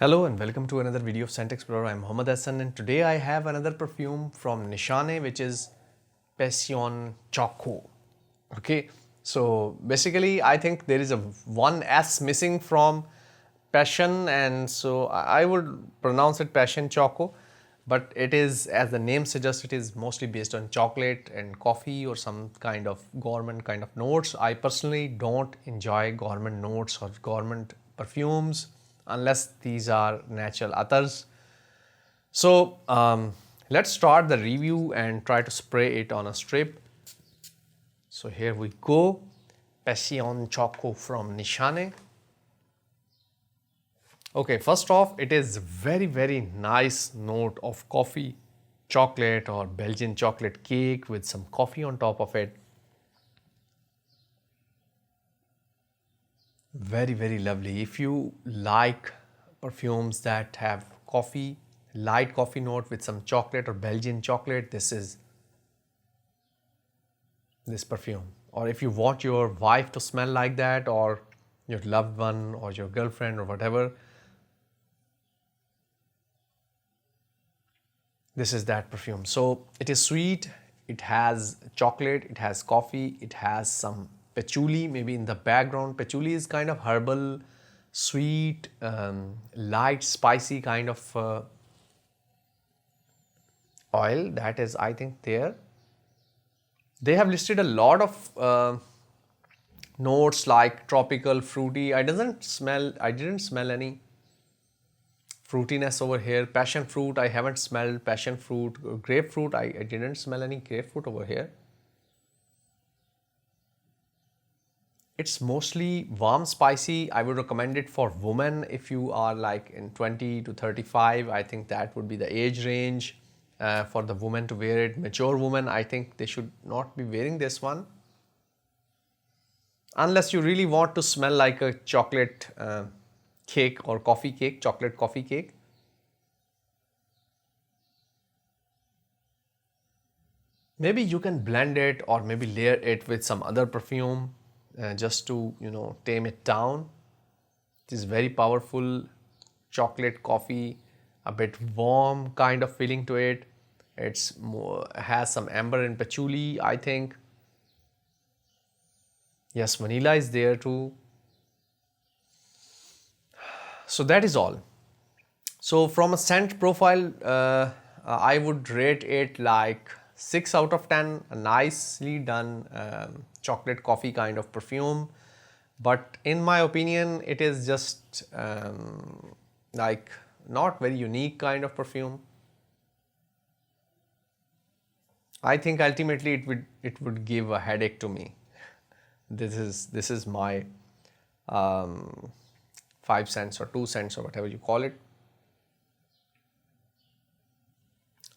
Hello and welcome to another video of Scent Explorer. I'm Mohammed Hassan and today I have another perfume from Nishane, which is Pasion Choco. Okay, so basically I think there is a one S missing from Passion, and so I would pronounce it Passion Choco, but it is, as the name suggests, it is mostly based on chocolate and coffee or some kind of gourmand kind of notes. I personally don't enjoy gourmand notes or gourmand perfumes unless these are natural others. So let's start the review and try to spray it on a strip. So here we go, Pasion Choco from Nishane. Okay, first off, it is very nice note of coffee, chocolate or Belgian chocolate cake with some coffee on top of it. Very lovely. If you like perfumes that have coffee, light coffee note with some chocolate or Belgian chocolate, this is this perfume. Or if you want your wife to smell like that, or your loved one or your girlfriend or whatever, this is that perfume. So it is sweet, it has chocolate, it has coffee, it has some patchouli maybe in the background. Patchouli is kind of herbal, sweet, light, spicy kind of oil that is, I think, there. They have listed a lot of notes like tropical, fruity. I didn't smell any fruitiness over here. Passion fruit, I haven't smelled passion fruit. Grapefruit, I didn't smell any grapefruit over here. It's mostly warm, spicy. I would recommend it for women if you are like in 20 to 35. I think that would be the age range for the women to wear it. Mature women, I think they should not be wearing this one. Unless you really want to smell like a chocolate cake or coffee cake, chocolate coffee cake. Maybe you can blend it or maybe layer it with some other perfume just to, tame it down. It is very powerful, chocolate coffee, a bit warm kind of feeling to it. It's more, has some amber and patchouli, I think. Yes, vanilla is there too. So that is all. So from a scent profile, I would rate it like 6 out of 10, a nicely done chocolate coffee kind of perfume. But in my opinion, it is just like not very unique kind of perfume. I think ultimately it would give a headache to me. This is my 5 cents or 2 cents or whatever you call it.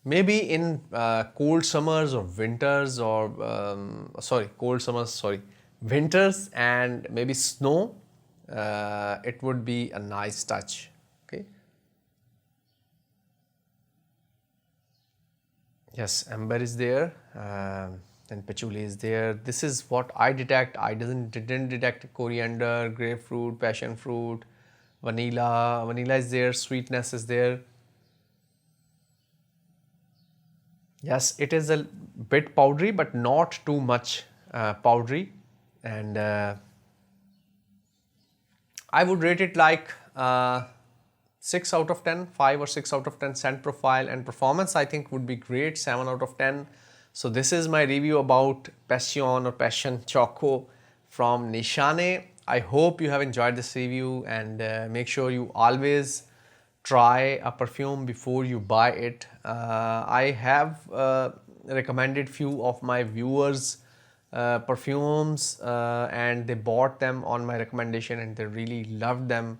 Maybe in cold summers or winters or winters and maybe snow, it would be a nice touch. Okay. Yes, amber is there and patchouli is there. This is what I detect. I didn't detect coriander, grapefruit, passion fruit, vanilla. Vanilla is there, sweetness is there. Yes, it is a bit powdery, but not too much powdery. And I would rate it like 6 out of 10, 5 or 6 out of 10 scent profile, and performance I think would be great, 7 out of 10. So this is my review about Pasion or Passion Choco from Nishane. I hope you have enjoyed this review, and make sure you always try a perfume before you buy it. I have recommended few of my viewers perfumes and they bought them on my recommendation and they really loved them.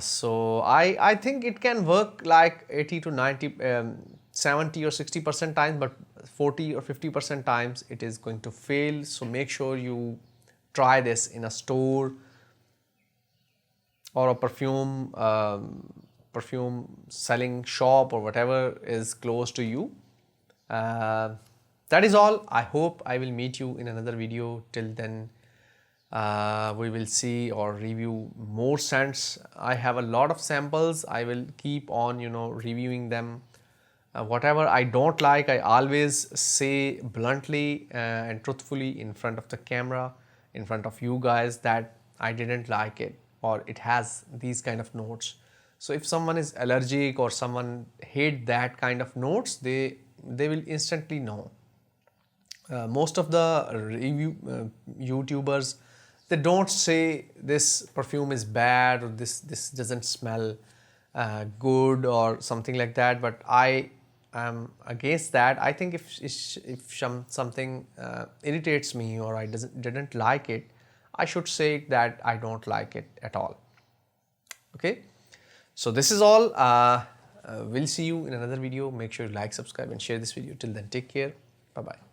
So I think it can work like 80 to 90, 70 or 60% times, but 40 or 50% times it is going to fail. So make sure you try this in a store or a perfume selling shop or whatever is close to you. That is all. I hope I will meet you in another video. Till then, We will see or review more scents. I have a lot of samples. I will keep on, reviewing them. Whatever I don't like, I always say bluntly and truthfully in front of the camera, in front of you guys, that I didn't like it or it has these kind of notes. So if someone is allergic or someone hate that kind of notes, they will instantly know. Most of the review YouTubers, they don't say this perfume is bad or this doesn't smell good or something like that, but I am against that. I think if something irritates me or I didn't like it, I should say that I don't like it at all. Okay, so this is all. We'll see you in another video. Make sure you like, subscribe and share this video. Till then, take care. Bye bye.